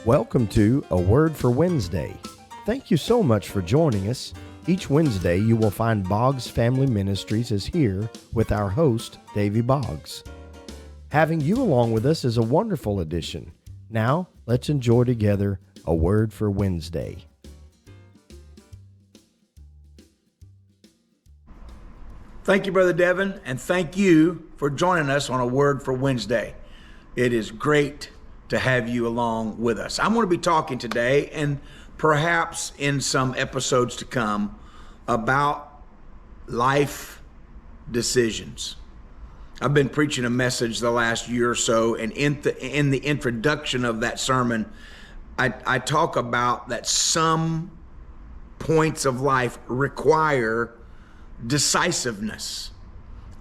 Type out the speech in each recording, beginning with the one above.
Welcome to A Word for Wednesday. Thank you so much for joining us. Each Wednesday you will find Boggs Family Ministries is here with our host, Davy Boggs. Having you along with us is a wonderful addition. Now, let's enjoy together A Word for Wednesday. Thank you, Brother Devin, and thank you for joining us on A Word for Wednesday. It is great to have you along with us. I'm going to be talking today, and perhaps in some episodes to come, about life decisions. I've been preaching a message the last year or so, and in the introduction of that sermon, I talk about that some points of life require decisiveness.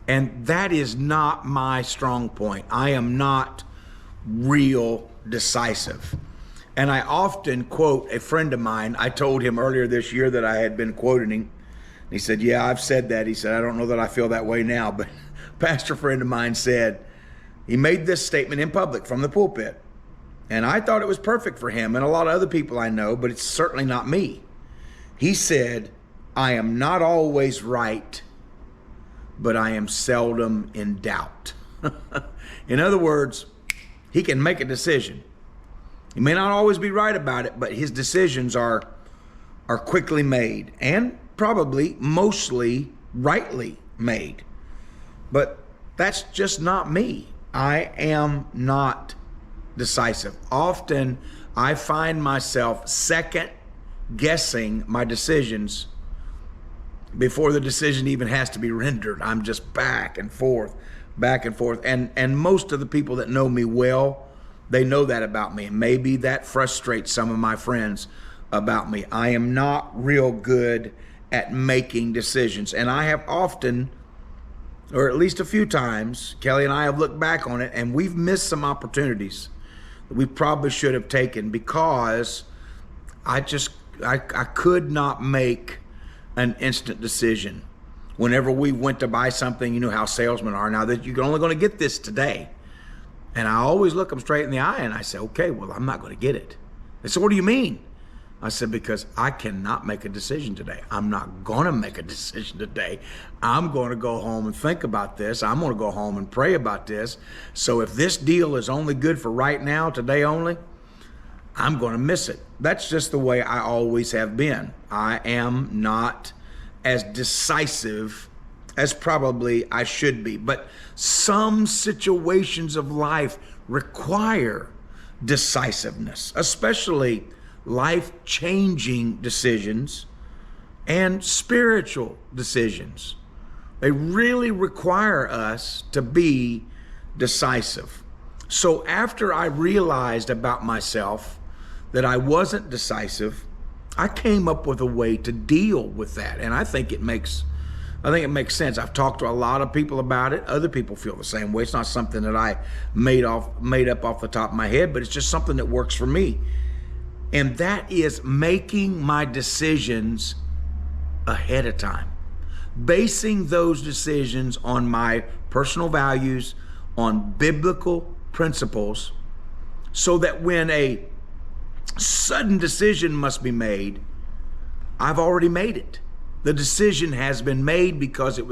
And that is not my strong point. I am not real decisive. And I often quote a friend of mine. I told him earlier this year that I had been quoting him. He said, yeah, I've said that. He said, I don't know that I feel that way now. But a pastor friend of mine said, he made this statement in public from the pulpit. And I thought it was perfect for him and a lot of other people I know, but it's certainly not me. He said, I am not always right, but I am seldom in doubt. In other words, he can make a decision. He may not always be right about it, but his decisions are quickly made and probably mostly rightly made. But that's just not me. I am not decisive. Often I find myself second guessing my decisions before the decision even has to be rendered. I'm just back and forth. And most of the people that know me well, they know that about me. And maybe that frustrates some of my friends about me. I am not real good at making decisions. And I have often, or at least a few times, Kelly and I have looked back on it and we've missed some opportunities that we probably should have taken because I could not make an instant decision. Whenever we went to buy something, you know how salesmen are now, that you're only going to get this today. And I always look them straight in the eye and I say, okay, well, I'm not going to get it. They said, what do you mean? I said, because I cannot make a decision today. I'm not going to make a decision today. I'm going to go home and think about this. I'm going to go home and pray about this. So if this deal is only good for right now, today only, I'm going to miss it. That's just the way I always have been. I am not as decisive as probably I should be. But some situations of life require decisiveness, especially life-changing decisions and spiritual decisions. They really require us to be decisive. So after I realized about myself that I wasn't decisive, I came up with a way to deal with that. And I think it makes sense. I've talked to a lot of people about it. Other people feel the same way. It's not something that I made up off the top of my head, but it's just something that works for me. And that is making my decisions ahead of time. Basing those decisions on my personal values, on biblical principles, so that when a sudden decision must be made, I've already made it. The decision has been made because it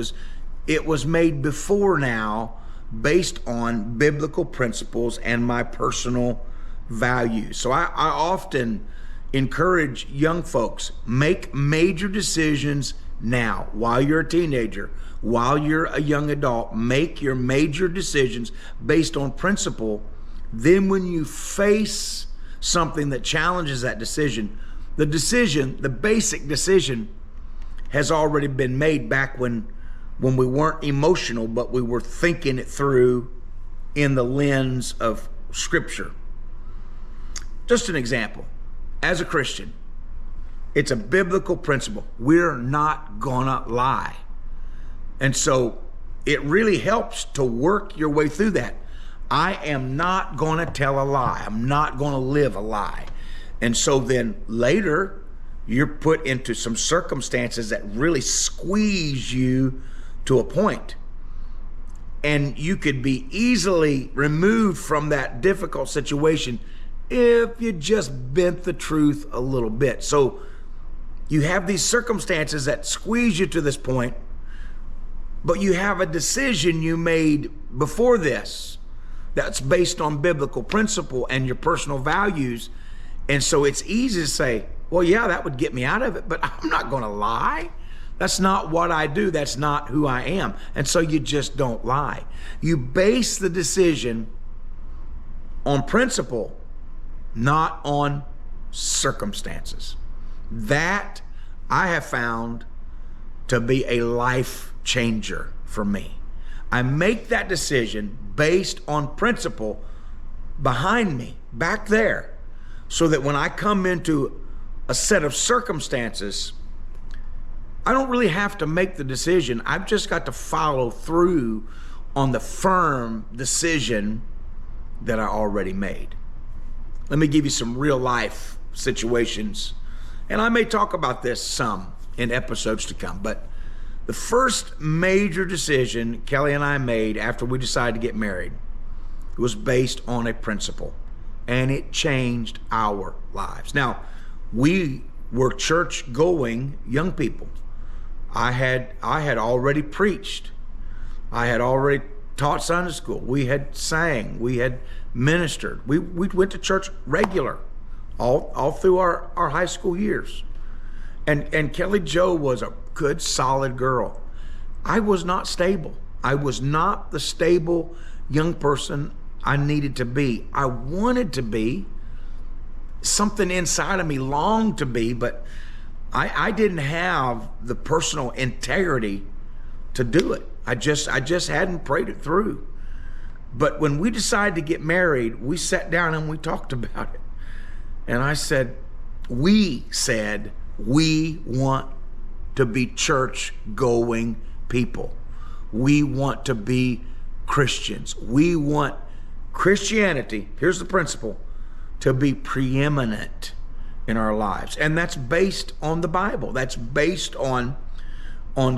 was made before now based on biblical principles and my personal values. So I often encourage young folks, make major decisions now. While you're a teenager, while you're a young adult, make your major decisions based on principle. Then when you face something that challenges that decision, the basic decision has already been made back when we weren't emotional, but we were thinking it through in the lens of Scripture. Just an example. As a Christian, it's a biblical principle. We're not gonna lie. And so it really helps to work your way through that. I am not going to tell a lie. I'm not going to live a lie. And so then later, you're put into some circumstances that really squeeze you to a point. And you could be easily removed from that difficult situation if you just bent the truth a little bit. So you have these circumstances that squeeze you to this point, but you have a decision you made before this that's based on biblical principle and your personal values. And so it's easy to say, well, yeah, that would get me out of it, but I'm not going to lie. That's not what I do. That's not who I am. And so you just don't lie. You base the decision on principle, not on circumstances. That I have found to be a life changer for me. I make that decision based on principle behind me, back there, so that when I come into a set of circumstances, I don't really have to make the decision. I've just got to follow through on the firm decision that I already made. Let me give you some real life situations, and I may talk about this some in episodes to come, but the first major decision Kelly and I made after we decided to get married was based on a principle, and it changed our lives. Now, we were church-going young people. I had already preached. I had already taught Sunday school. We had sang. We had ministered. We went to church regular all through our high school years. And Kelly Jo was a good, solid girl. I was not stable. I was not the stable young person I needed to be. I wanted to be. Something inside of me longed to be, but I didn't have the personal integrity to do it. I just hadn't prayed it through. But when we decided to get married, we sat down and we talked about it. And we said, we want to be church-going people. We want to be Christians. We want Christianity, here's the principle, to be preeminent in our lives. And that's based on the Bible. That's based on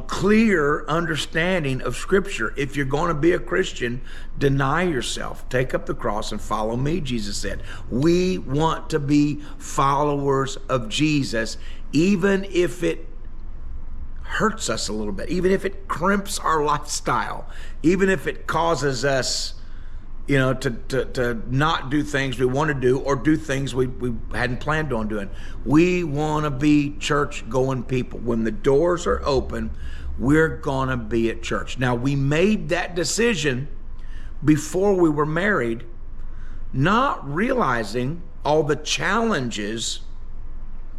clear understanding of Scripture. If you're going to be a Christian, deny yourself, take up the cross and follow me, Jesus said. We want to be followers of Jesus, even if it hurts us a little bit, even if it crimps our lifestyle, even if it causes us to not do things we want to do or do things we hadn't planned on doing. We want to be church-going people. When the doors are open, we're going to be at church. Now, we made that decision before we were married, not realizing all the challenges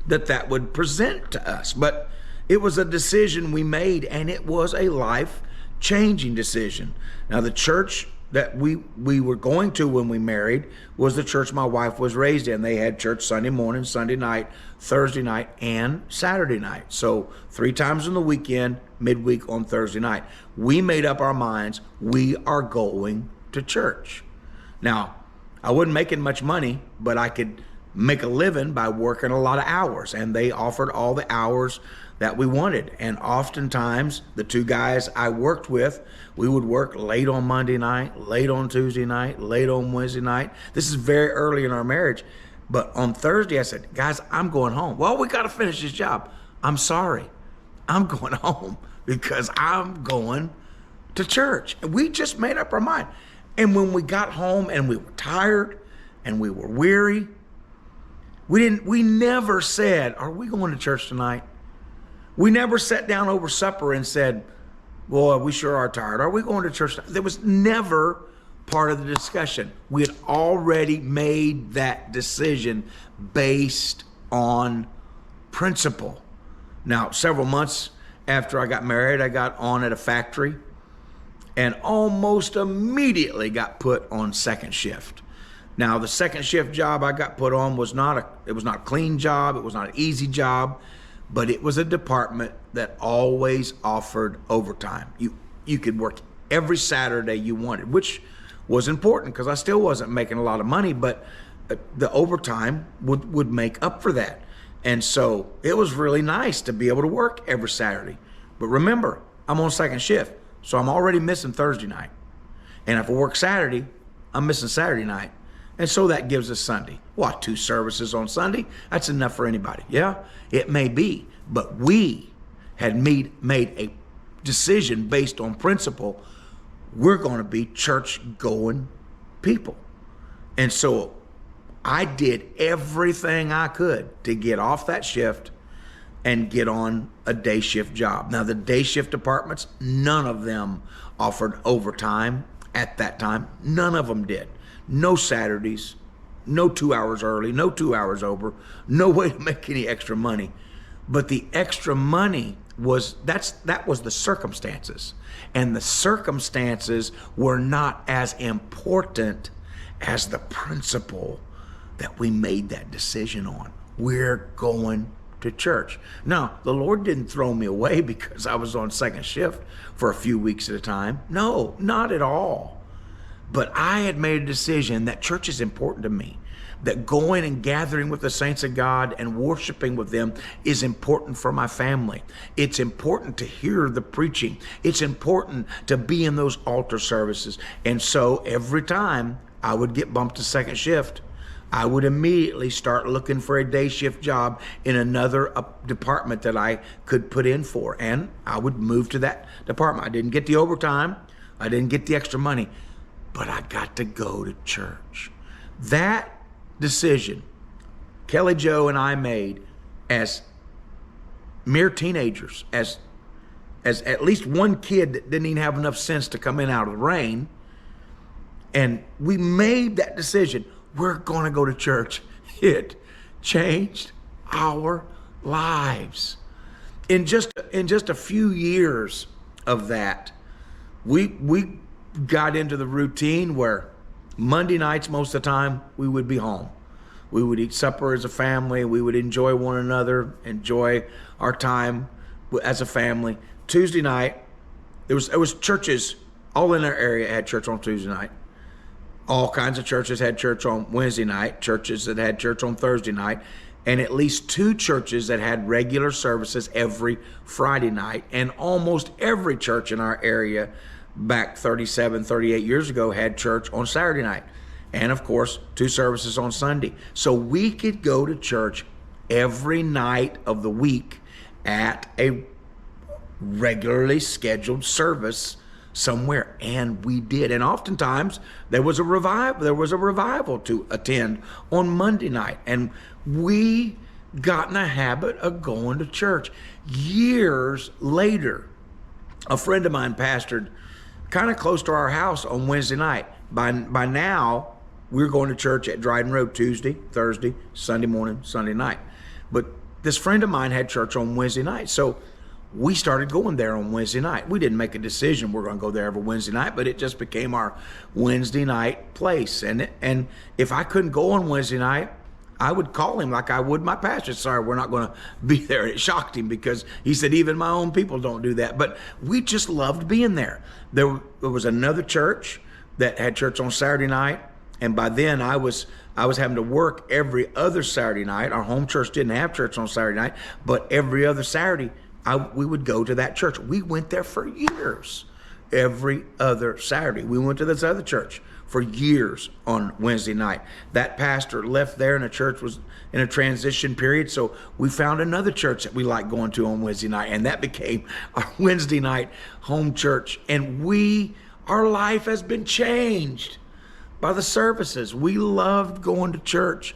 that would present to us. But it was a decision we made, and it was a life-changing decision. Now, the church that we were going to when we married was the church my wife was raised in. They had church Sunday morning, Sunday night, Thursday night, and Saturday night. So 3 times in the weekend, midweek on Thursday night. We made up our minds, we are going to church. Now, I wasn't making much money, but I could make a living by working a lot of hours, and they offered all the hours that we wanted. And oftentimes, the 2 guys I worked with, we would work late on Monday night, late on Tuesday night, late on Wednesday night. This is very early in our marriage. But on Thursday, I said, guys, I'm going home. Well, we got to finish this job. I'm sorry. I'm going home because I'm going to church. And we just made up our mind. And when we got home and we were tired and we were weary, we never said, are we going to church tonight? We never sat down over supper and said, boy, we sure are tired. Are we going to church? There was never part of the discussion. We had already made that decision based on principle. Now, several months after I got married, I got on at a factory and almost immediately got put on second shift. Now, the second shift job I got put on was not a clean job. It was not an easy job. But it was a department that always offered overtime. You could work every Saturday you wanted, which was important because I still wasn't making a lot of money, but the overtime would make up for that. And so it was really nice to be able to work every Saturday. But remember, I'm on second shift, so I'm already missing Thursday night. And if I work Saturday, I'm missing Saturday night. And so that gives us Sunday. What, 2 services on Sunday? That's enough for anybody. Yeah, it may be. But we had made a decision based on principle. We're going to be church-going people. And so I did everything I could to get off that shift and get on a day shift job. Now, the day shift departments, none of them offered overtime at that time. None of them did. No Saturdays, no 2 hours early, no 2 hours over, no way to make any extra money. But the extra money that was the circumstances. And the circumstances were not as important as the principle that we made that decision on. We're going to church. Now, the Lord didn't throw me away because I was on second shift for a few weeks at a time. No, not at all. But I had made a decision that church is important to me, that going and gathering with the saints of God and worshiping with them is important for my family. It's important to hear the preaching. It's important to be in those altar services. And so every time I would get bumped to second shift, I would immediately start looking for a day shift job in another department that I could put in for. And I would move to that department. I didn't get the overtime. I didn't get the extra money, but I got to go to church. That decision Kelly Jo and I made as mere teenagers, as at least one kid that didn't even have enough sense to come in out of the rain. And we made that decision. We're going to go to church. It changed our lives. In just a few years of that, we got into the routine where Monday nights, most of the time, we would be home. We would eat supper as a family. We would enjoy one another, enjoy our time as a family. Tuesday night, it was churches all in our area had church on Tuesday night. All kinds of churches had church on Wednesday night, churches that had church on Thursday night, and at least 2 churches that had regular services every Friday night. And almost every church in our area back 37, 38 years ago had church on Saturday night. And of course, 2 services on Sunday. So we could go to church every night of the week at a regularly scheduled service somewhere, and we did. And oftentimes there was a revival to attend on Monday night, and we got in a habit of going to church. Years later, a friend of mine pastored kind of close to our house on Wednesday night. By now, we're going to church at Dryden Road Tuesday, Thursday, Sunday morning, Sunday night. But this friend of mine had church on Wednesday night, so we started going there on Wednesday night. We didn't make a decision we're going to go there every Wednesday night, but it just became our Wednesday night place. And if I couldn't go on Wednesday night, I would call him like I would my pastor. Sorry, we're not going to be there. It shocked him because he said, even my own people don't do that. But we just loved being there. There was another church that had church on Saturday night. And by then I was having to work every other Saturday night. Our home church didn't have church on Saturday night, but every other Saturday, we would go to that church. We went there for years. Every other Saturday, we went to this other church for years on Wednesday night. That pastor left there and the church was in a transition period, so we found another church that we liked going to on Wednesday night, and that became our Wednesday night home church. And our life has been changed by the services. We loved going to church.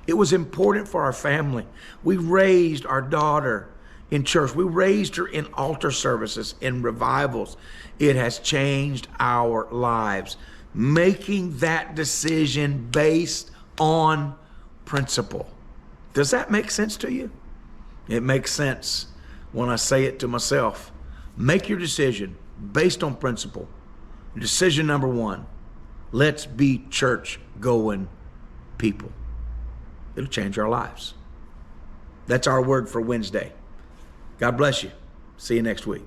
It was important for our family. We raised our daughter in church. We raised her in altar services, in revivals. It has changed our lives. Making that decision based on principle. Does that make sense to you? It makes sense when I say it to myself. Make your decision based on principle. Decision number 1, let's be church-going people. It'll change our lives. That's our word for Wednesday. God bless you. See you next week.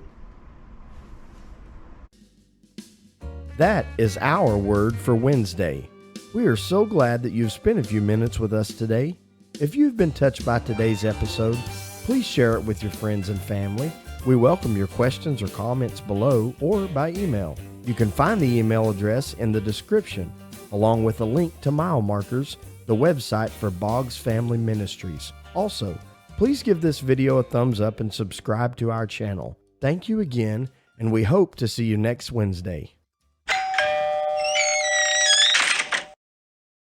That is our word for Wednesday. We are so glad that you've spent a few minutes with us today. If you've been touched by today's episode, please share it with your friends and family. We welcome your questions or comments below or by email. You can find the email address in the description. along with a link to Mile Markers, the website for Boggs Family Ministries. Also, please give this video a thumbs up and subscribe to our channel. Thank you again, and we hope to see you next Wednesday.